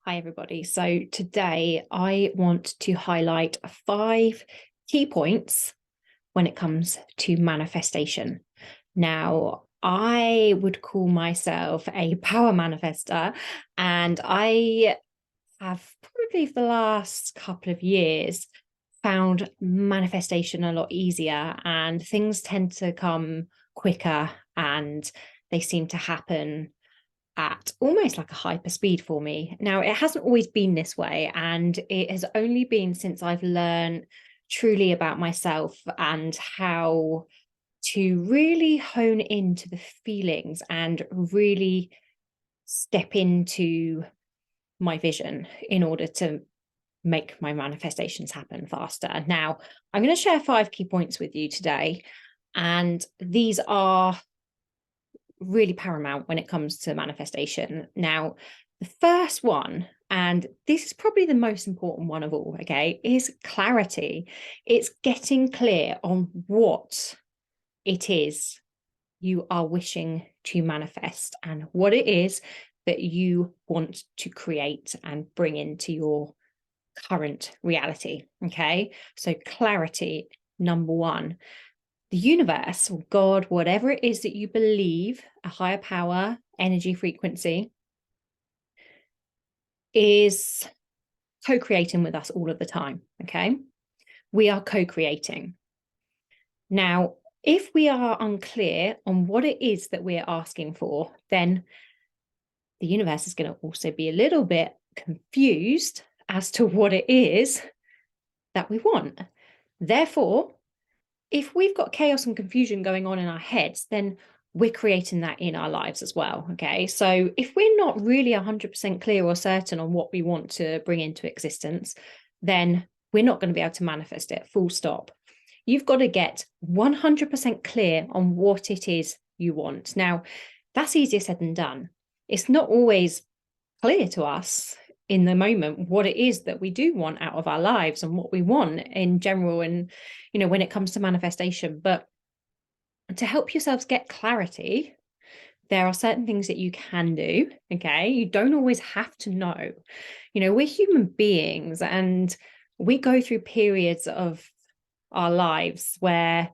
Hi, everybody. So today I want to highlight 5 key points when it comes to manifestation. Now, I would call myself a power manifestor, and I have probably for the last couple of years found manifestation a lot easier, and things tend to come quicker and they seem to happen at almost like a hyper speed for me. Now, it hasn't always been this way, and it has only been since I've learned truly about myself and how to really hone into the feelings and really step into my vision in order to make my manifestations happen faster. Now, I'm going to share 5 key points with you today, and these are really paramount when it comes to manifestation. Now, the first one, and this is probably the most important one of all, okay, is clarity. It's getting clear on what it is you are wishing to manifest and what it is that you want to create and bring into your current reality. Okay, so clarity, number one. The universe or God, whatever it is that you believe, a higher power, energy, frequency, is co-creating with us all of the time. Okay, we are co-creating. Now, if we are unclear on what it is that we're asking for, then the universe is going to also be a little bit confused as to what it is that we want. Therefore, if we've got chaos and confusion going on in our heads, then we're creating that in our lives as well. Okay. So if we're not really 100% clear or certain on what we want to bring into existence, then we're not going to be able to manifest it, full stop. You've got to get 100% clear on what it is you want. Now, that's easier said than done. It's not always clear to us in the moment what it is that we do want out of our lives and what we want in general, and when it comes to manifestation. But to help yourselves get clarity, there are certain things that you can do. Okay, you don't always have to know. We're human beings, and we go through periods of our lives where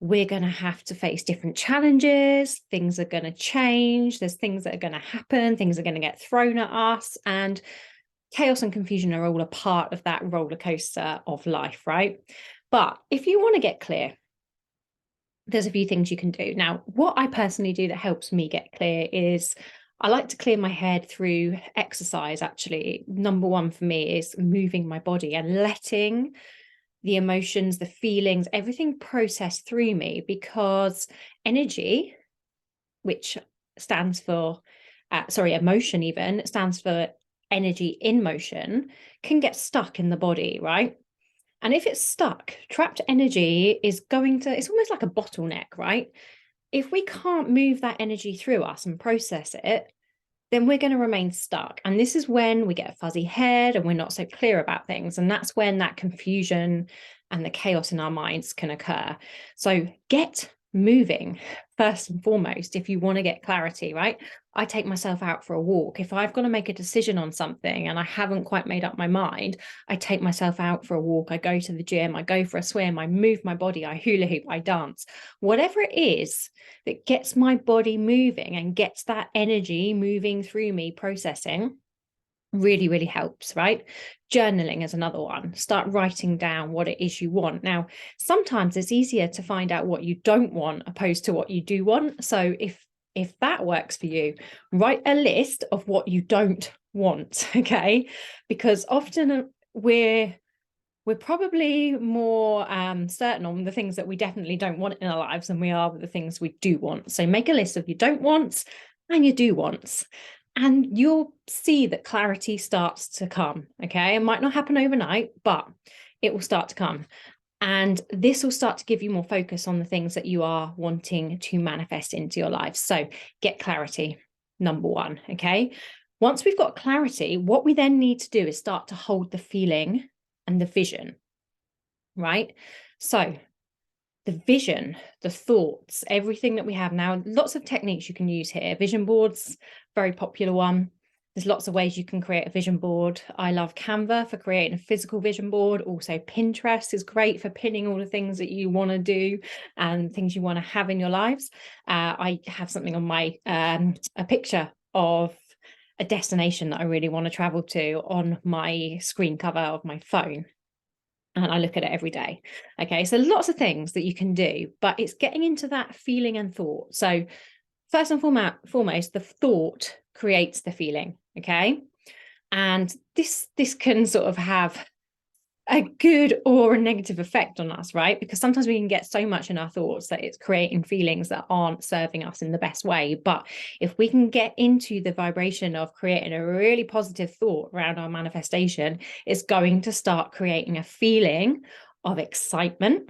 we're going to have to face different challenges. Things are going to change. There's things that are going to happen. Things are going to get thrown at us. And chaos and confusion are all a part of that roller coaster of life, right? But if you want to get clear, there's a few things you can do. Now, what I personally do that helps me get clear is I like to clear my head through exercise. Actually, number one for me is moving my body and letting the emotions, the feelings, everything process through me, because energy, which stands for, emotion even, stands for energy in motion, can get stuck in the body, right? And if it's stuck, trapped energy is it's almost like a bottleneck, right? If we can't move that energy through us and process it, then we're going to remain stuck. And this is when we get a fuzzy head and we're not so clear about things. And that's when that confusion and the chaos in our minds can occur. So get moving first and foremost if you want to get clarity, right? I take myself out for a walk. If I've got to make a decision on something and I haven't quite made up my mind, I take myself out for a walk. I go to the gym, I go for a swim, I move my body, I hula hoop, I dance. Whatever it is that gets my body moving and gets that energy moving through me, processing, really, really helps, right? Journaling is another one. Start writing down what it is you want. Now, sometimes it's easier to find out what you don't want opposed to what you do want. So if that works for you, write a list of what you don't want, okay? Because often we're probably more certain on the things that we definitely don't want in our lives than we are with the things we do want. So make a list of your don't wants and your do wants, and you'll see that clarity starts to come. Okay, it might not happen overnight, but it will start to come. And this will start to give you more focus on the things that you are wanting to manifest into your life. So get clarity, number one. Okay, once we've got clarity, what we then need to do is start to hold the feeling and the vision, right? So the vision, the thoughts, everything that we have now, lots of techniques you can use here. Vision boards, very popular one. There's lots of ways you can create a vision board. I love Canva for creating a physical vision board. Also, Pinterest is great for pinning all the things that you want to do and things you want to have in your lives. I have something on my, a picture of a destination that I really want to travel to on my screen cover of my phone. And I look at it every day. Okay, so lots of things that you can do, but it's getting into that feeling and thought. So first and foremost, the thought creates the feeling, okay? And this can sort of have a good or a negative effect on us, right? Because sometimes we can get so much in our thoughts that it's creating feelings that aren't serving us in the best way. But if we can get into the vibration of creating a really positive thought around our manifestation, it's going to start creating a feeling of excitement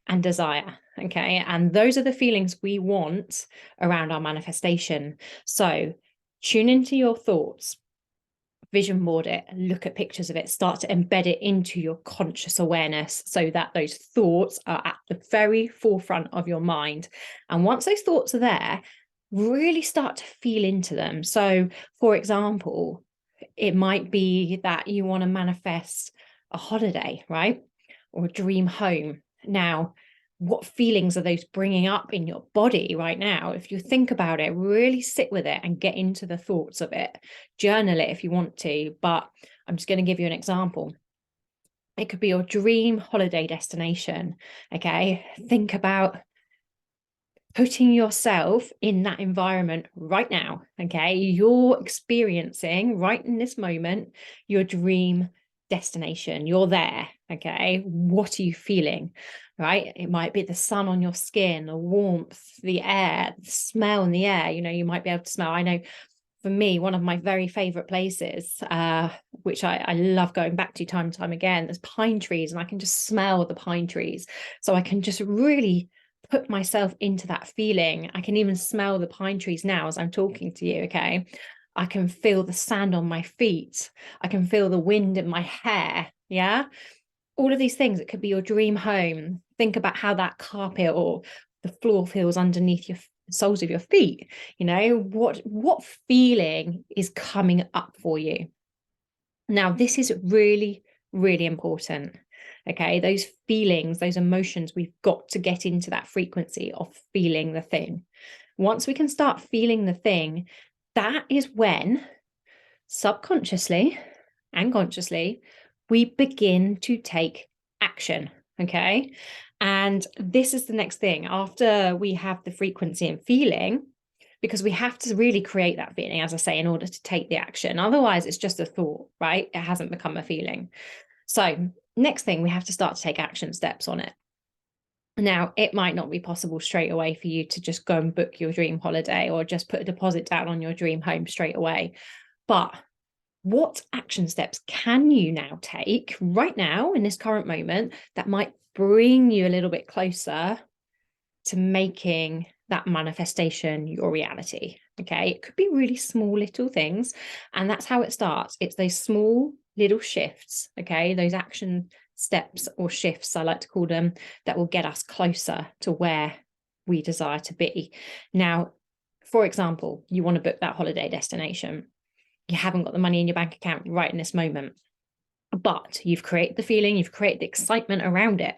and desire. Okay. And those are the feelings we want around our manifestation. So tune into your thoughts, vision board it, look at pictures of it, start to embed it into your conscious awareness so that those thoughts are at the very forefront of your mind. And once those thoughts are there, really start to feel into them. So, for example, it might be that you want to manifest a holiday, right? Or a dream home. Now, what feelings are those bringing up in your body right now? If you think about it, really sit with it and get into the thoughts of it. Journal it if you want to, but I'm just going to give you an example. It could be your dream holiday destination. Okay. Think about putting yourself in that environment right now. Okay. You're experiencing right in this moment your dream destination. You're there. Okay. What are you feeling? Right. It might be the sun on your skin, the warmth, the air, the smell in the air. You know, you might be able to smell. I know for me, one of my very favorite places, which I love going back to time and time again, there's pine trees, and I can just smell the pine trees. So I can just really put myself into that feeling. I can even smell the pine trees now as I'm talking to you. Okay. I can feel the sand on my feet. I can feel the wind in my hair. Yeah. All of these things. It could be your dream home. Think about how that carpet or the floor feels underneath your soles of your feet. You know, what feeling is coming up for you? Now, this is really, really important. Okay, those feelings, those emotions, we've got to get into that frequency of feeling the thing. Once we can start feeling the thing, that is when subconsciously and consciously we begin to take action. Okay. And this is the next thing after we have the frequency and feeling, because we have to really create that feeling, as I say, in order to take the action. Otherwise, it's just a thought, right? It hasn't become a feeling. So, next thing, we have to start to take action steps on it. Now, it might not be possible straight away for you to just go and book your dream holiday or just put a deposit down on your dream home straight away. But what action steps can you now take right now in this current moment that might bring you a little bit closer to making that manifestation your reality? Okay, it could be really small little things, and that's how it starts. It's those small little shifts, okay, those action steps or shifts, I like to call them, that will get us closer to where we desire to be. Now, for example, you want to book that holiday destination. You haven't got the money in your bank account right in this moment, but you've created the feeling, you've created the excitement around it.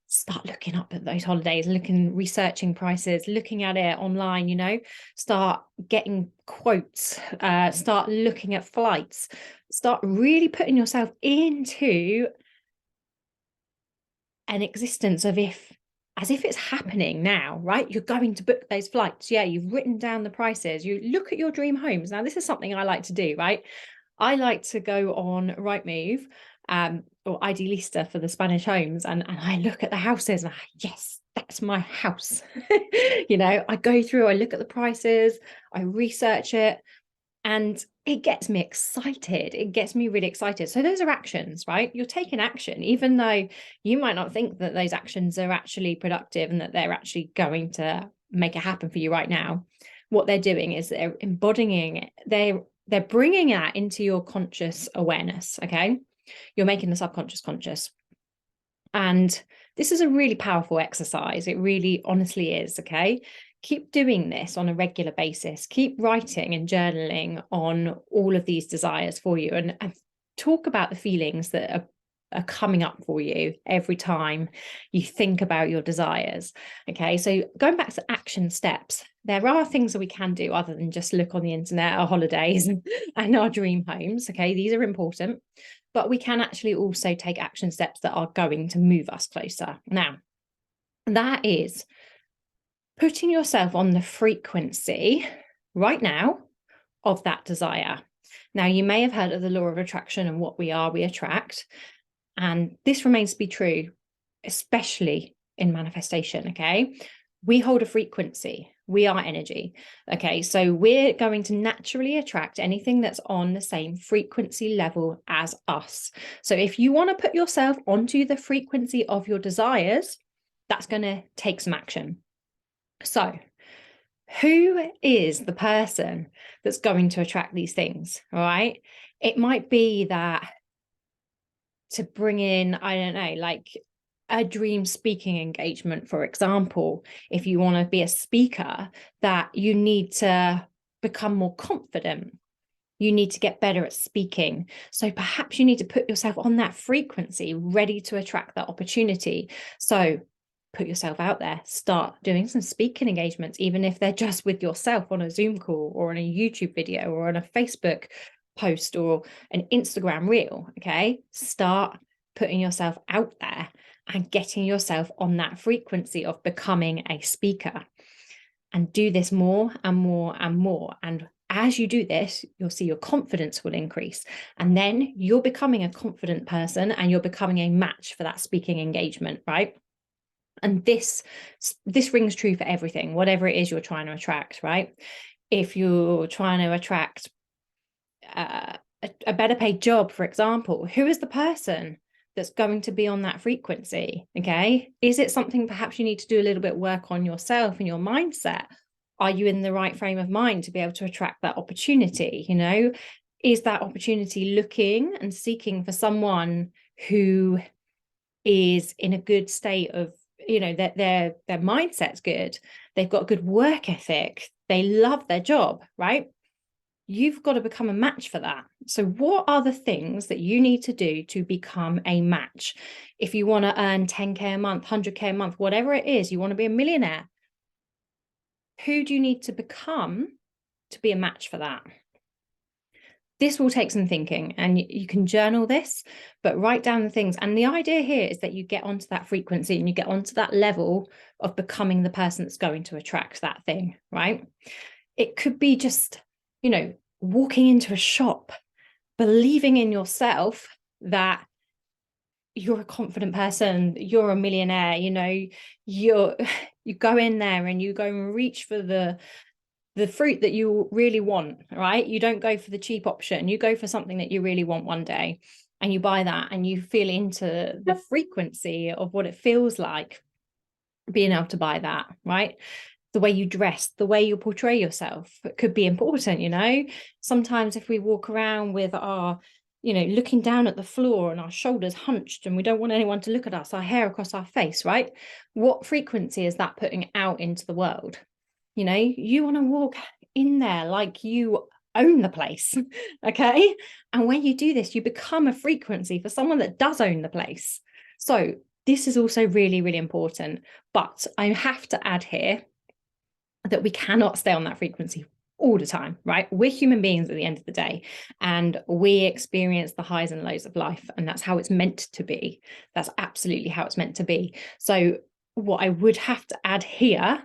Start looking up at those holidays, researching prices, looking at it online, you know, start getting quotes, start looking at flights, start really putting yourself into an existence of as if it's happening now, right? You're going to book those flights. Yeah, you've written down the prices. You look at your dream homes. Now, this is something I like to do, right? I like to go on Rightmove or Idealista for the Spanish homes, and I look at the houses and yes, that's my house. You know, I go through, I look at the prices, I research it, and it gets me excited. It gets me really excited. So those are actions, right? You're taking action, even though you might not think that those actions are actually productive and that they're actually going to make it happen for you right now. What they're doing is they're embodying it. They're bringing that into your conscious awareness, okay? You're making the subconscious conscious. And this is a really powerful exercise. It really honestly is, okay? keep doing this on a regular basis. Keep writing and journaling on all of these desires for you, and talk about the feelings that are coming up for you every time you think about your desires. Okay, so going back to action steps, there are things that we can do other than just look on the internet, our holidays and our dream homes. Okay, these are important, but we can actually also take action steps that are going to move us closer. Now, that is putting yourself on the frequency right now of that desire. Now, you may have heard of the law of attraction and what we are, we attract. And this remains to be true, especially in manifestation. Okay, we hold a frequency. We are energy. Okay, so we're going to naturally attract anything that's on the same frequency level as us. So if you want to put yourself onto the frequency of your desires, that's going to take some action. So who is the person that's going to attract these things? All right, it might be that to bring in, I don't know, like a dream speaking engagement, for example. If you want to be a speaker, that you need to become more confident. You need to get better at speaking. So perhaps you need to put yourself on that frequency, ready to attract that opportunity. So put yourself out there, start doing some speaking engagements, even if they're just with yourself on a Zoom call or on a YouTube video or on a Facebook post or an Instagram reel. Okay, start putting yourself out there and getting yourself on that frequency of becoming a speaker, and do this more and more and more. And as you do this, you'll see your confidence will increase, and then you're becoming a confident person and you're becoming a match for that speaking engagement, right? And this rings true for everything, whatever it is you're trying to attract, right? If you're trying to attract a better paid job, for example, who is the person that's going to be on that frequency? Okay, is it something perhaps you need to do a little bit of work on yourself and your mindset? Are you in the right frame of mind to be able to attract that opportunity? You know, is that opportunity looking and seeking for someone who is in a good state of, you know, that their mindset's good, they've got good work ethic, they love their job, right? You've got to become a match for that. So what are the things that you need to do to become a match? If you want to earn 10K a month, 100K a month, whatever it is, you want to be a millionaire, who do you need to become to be a match for that? This will take some thinking, and you can journal this, but write down the things. And the idea here is that you get onto that frequency and you get onto that level of becoming the person that's going to attract that thing, right? It could be just, you know, walking into a shop, believing in yourself that you're a confident person, you're a millionaire, you know, you go in there and you go and reach for the fruit that you really want, right? You don't go for the cheap option. You go for something that you really want one day, and you buy that, and you feel into the frequency of what it feels like being able to buy that, right? The way you dress, the way you portray yourself, it could be important, you know. Sometimes if we walk around with our, you know, looking down at the floor and our shoulders hunched and we don't want anyone to look at us, our hair across our face, right? What frequency is that putting out into the world? You know, you want to walk in there like you own the place, okay? And when you do this, you become a frequency for someone that does own the place. So this is also really, really important. But I have to add here that we cannot stay on that frequency all the time, right? We're human beings at the end of the day, and we experience the highs and lows of life, and that's how it's meant to be. That's absolutely how it's meant to be. So what I would have to add here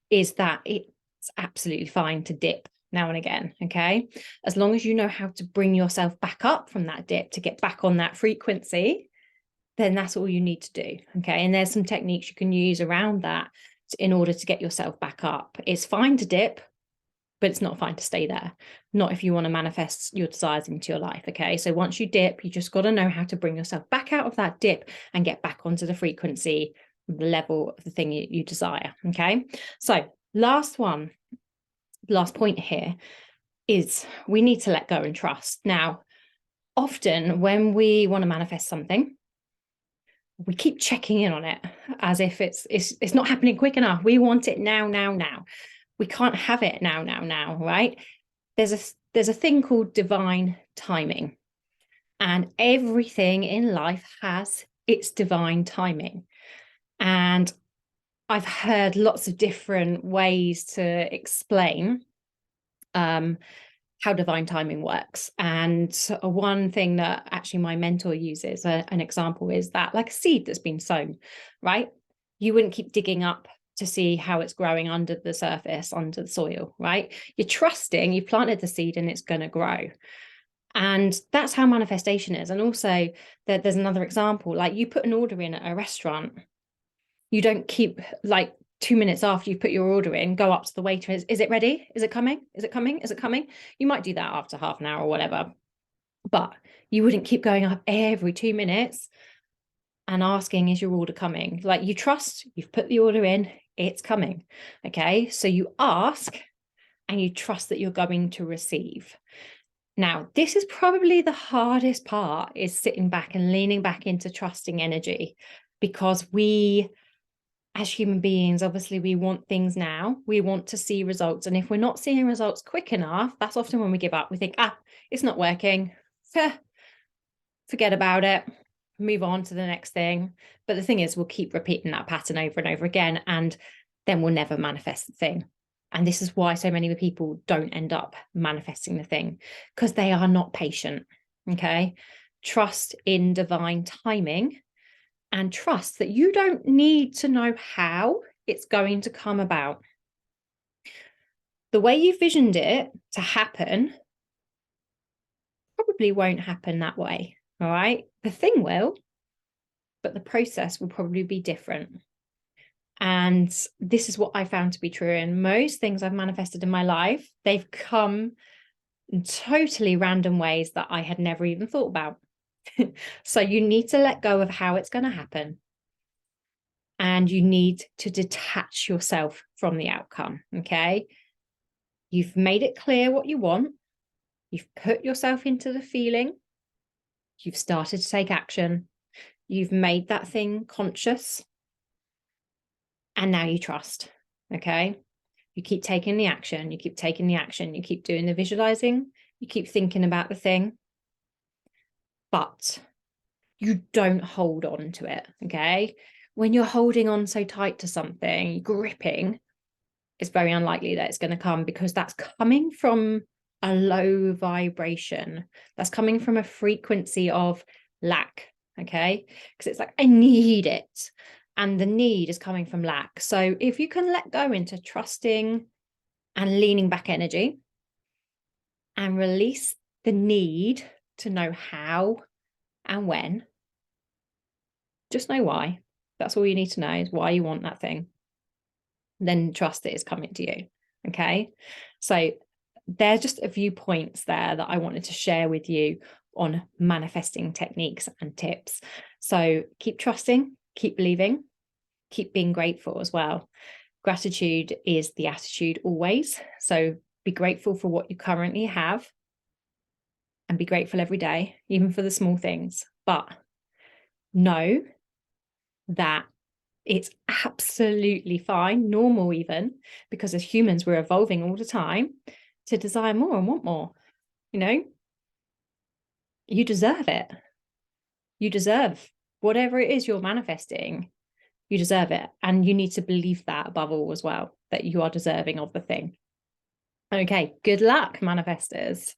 is that it's absolutely fine to dip now and again, okay? As long as you know how to bring yourself back up from that dip to get back on that frequency, then that's all you need to do, okay? And there's some techniques you can use around that in order to get yourself back up. It's fine to dip, but it's not fine to stay there. Not if you want to manifest your desires into your life, okay? So once you dip, you just got to know how to bring yourself back out of that dip and get back onto the frequency, the level of the thing you desire, okay? So last point here is we need to let go and trust. Now, often when we want to manifest something, we keep checking in on it as if it's not happening quick enough. We want it now. We can't have it now, right? There's a thing called divine timing, and everything in life has its divine timing. And I've heard lots of different ways to explain how divine timing works. And one thing that actually my mentor uses, an example, is that like a seed that's been sown, right? You wouldn't keep digging up to see how it's growing under the surface, under the soil, right? You're trusting, you planted the seed and it's going to grow. And that's how manifestation is. And also there's another example, like you put an order in at a restaurant. You don't keep like 2 minutes after you put your order in, go up to the waiter, is it ready? Is it coming? Is it coming? Is it coming? You might do that after half an hour or whatever, but you wouldn't keep going up every 2 minutes and asking, is your order coming? Like you trust, you've put the order in, it's coming. Okay. So you ask and you trust that you're going to receive. Now, this is probably the hardest part, is sitting back and leaning back into trusting energy, because we, as human beings, obviously we want things now. We want to see results. And if we're not seeing results quick enough, that's often when we give up. We think, it's not working. Forget about it. Move on to the next thing. But the thing is, we'll keep repeating that pattern over and over again, and then we'll never manifest the thing. And this is why so many people don't end up manifesting the thing, because they are not patient. Okay. Trust in divine timing, and trust that you don't need to know how it's going to come about. The way you visioned it to happen probably won't happen that way. All right. The thing will, but the process will probably be different. And this is what I found to be true in most things I've manifested in my life. They've come in totally random ways that I had never even thought about. So you need to let go of how it's going to happen. And you need to detach yourself from the outcome. Okay. You've made it clear what you want. You've put yourself into the feeling. You've started to take action. You've made that thing conscious. And now you trust. Okay. You keep taking the action. You keep taking the action. You keep doing the visualizing. You keep thinking about the thing. But you don't hold on to it. Okay. When you're holding on so tight to something, gripping, it's very unlikely that it's going to come, because that's coming from a low vibration. That's coming from a frequency of lack. Okay. Because it's like, I need it. And the need is coming from lack. So if you can let go into trusting and leaning back energy and release the need to know how and when, just know why. That's all you need to know, is why you want that thing. Then trust it is coming to you. Okay. So there's just a few points there that I wanted to share with you on manifesting techniques and tips. So keep trusting, keep believing, keep being grateful as well. Gratitude is the attitude always. So be grateful for what you currently have, and be grateful every day, even for the small things. But know that it's absolutely fine, normal even, because as humans, we're evolving all the time to desire more and want more. You know, you deserve it. You deserve whatever it is you're manifesting. You deserve it. And you need to believe that above all as well, that you are deserving of the thing. Okay, good luck, manifestors.